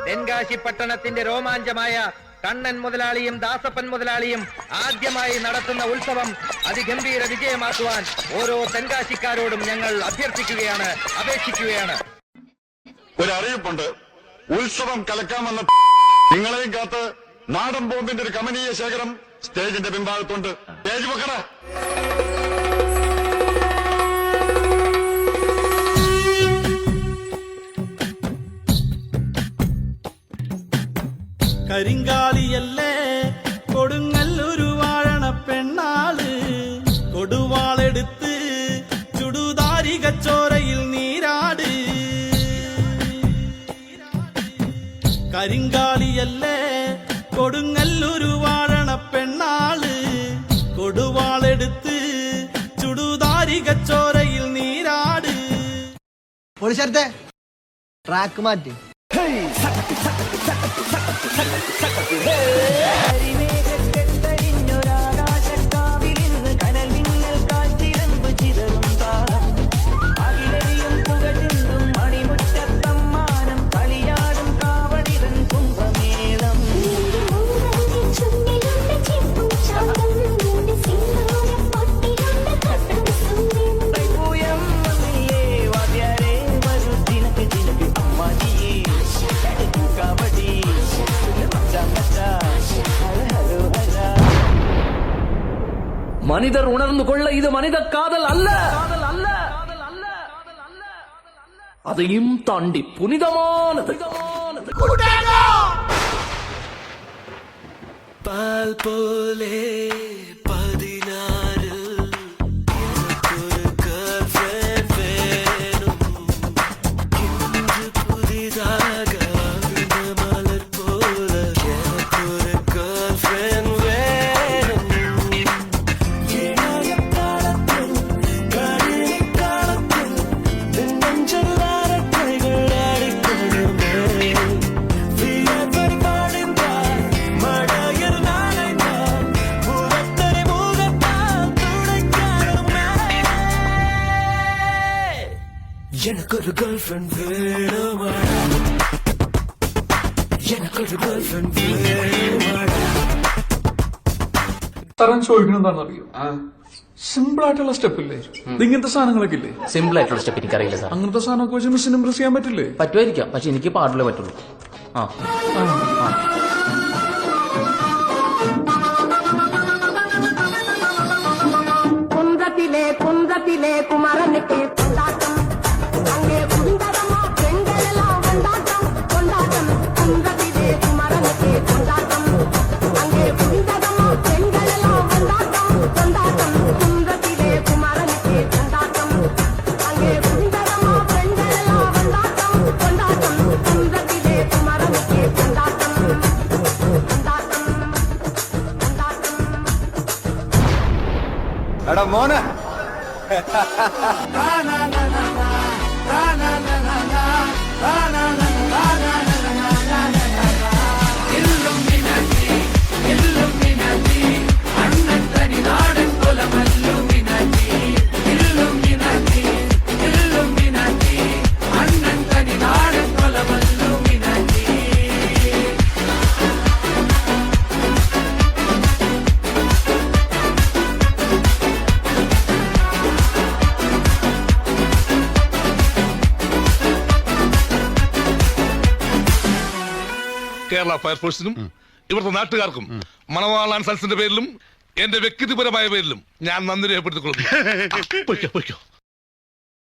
തെൻകാശി പട്ടണത്തിന്റെ രോമാഞ്ചമായ കണ്ണൻ മുതലാളിയും ദാസപ്പൻ മുതലാളിയും ആദ്യമായി നടത്തുന്ന ഉത്സവം അതിഗംഭീര വിജയമാക്കുവാൻ ഓരോ തെൻകാശിക്കാരോടും ഞങ്ങൾ അഭ്യർത്ഥിക്കുകയാണ്, അപേക്ഷിക്കുകയാണ്. ഒരറിയിപ്പുണ്ട്. ഉത്സവം കലക്കാമെന്ന നിങ്ങളെയും കാത്ത് നാടൻ ബോംബിന്റെ ഒരു കമനീയ ശേഖരം സ്റ്റേജിന്റെ പിൻഭാഗത്തുണ്ട്. സ്റ്റേജ് വെക്കട. കരിങ്കാലിയല്ലേ കൊടുങ്ങല്ലൊരു വാഴണ പെണ്ണാള്, കൊടുവാളെടുത്ത് ചുടുതാരികച്ചോരയിൽ നീരാട്. കരിങ്കാലിയല്ലേ കൊടുങ്ങല്ലൊരു വാഴണ പെണ്ണാള്, കൊടുവാളെടുത്ത് ചുടുതാരികച്ചോരയിൽ നീരാട്. പോലീസത്തെ ട്രാക്ക് മാറ്റി. மனிதர் உணர்ந்து கொள்ள இது மனித காதல் அல்ல, அதையும் தாண்டி புனிதமானது. பால் போலே 16 ஒரு girlfriend வேணும், இன்று புதிதாக இந்த மலர் போல எனக்கு ஒரு girlfriend வேணும். இளைய காலத்தில் கடின காலத்தில் நெஞ்சல் அரட்டைகள் அடிக்கணுமே, வியர்வை வழிந்தால் மழையில் நனைந்தால் முகத்தரை முகத்தால் துடைக்கணுமே. எனக்கு ஒரு கேர்ள்ஃப்ரெண்ட் வேணுமாடா, எனக்கு ஒரு கேர்ள்ஃப்ரெண்ட் வேணுமாடா. തരം ചോദിക്കണെന്താണെന്നറിയോ? സിമ്പിൾ ആയിട്ടുള്ള സ്റ്റെപ്പ് ഇല്ലേ? ഇങ്ങനത്തെ സാധനങ്ങളൊക്കെ ഇല്ലേ? സിമ്പിൾ ആയിട്ടുള്ള സ്റ്റെപ്പ് എനിക്കറിയില്ല സാർ. അങ്ങനത്തെ സാധനമൊക്കെ വെച്ച് മിസ്സിന് ഇംപ്രസ് ചെയ്യാൻ പറ്റില്ലേ? പറ്റുമായിരിക്കാം, പക്ഷെ എനിക്ക് പാടില്ലേ പറ്റുള്ളൂ. കുന്തത്തിലെ കുമരനുക്ക് കൊണ്ടാട്ടം, അങ്ങേ കുന്തരമാ പെൺകളെല്ലാം കൊണ്ടാട്ടം കൊണ്ടാട്ടം. കുന്തത്തിലെ കുമരനുക്ക് കൊണ്ടാട്ടം, അങ്ങേ കുന്തരമാ പെൺകളെല്ലാം കൊണ്ടാട്ടം കൊണ്ടാട്ടം. കുന്തത്തിലെ കുമരനുക്ക് കൊണ്ടാട്ടം, അങ്ങേ കുന്തരമാ പെൺകളെല്ലാം കൊണ്ടാട്ടം കൊണ്ടാട്ടം. കുന്തത്തിലെ കുമരനുക്ക് കൊണ്ടാട്ടം കൊണ്ടാട്ടം കൊണ്ടാട്ടം. എടാ മോനെ, കേരള ഫയർഫോഴ്സിനും ഇവിടുത്തെ നാട്ടുകാർക്കും മണവാളാൻ സൽസിന്റെ പേരിലും എന്റെ വ്യക്തിപരമായ പേരിലും ഞാൻ നന്ദി രേഖപ്പെടുത്തിക്കൊള്ളുന്നു.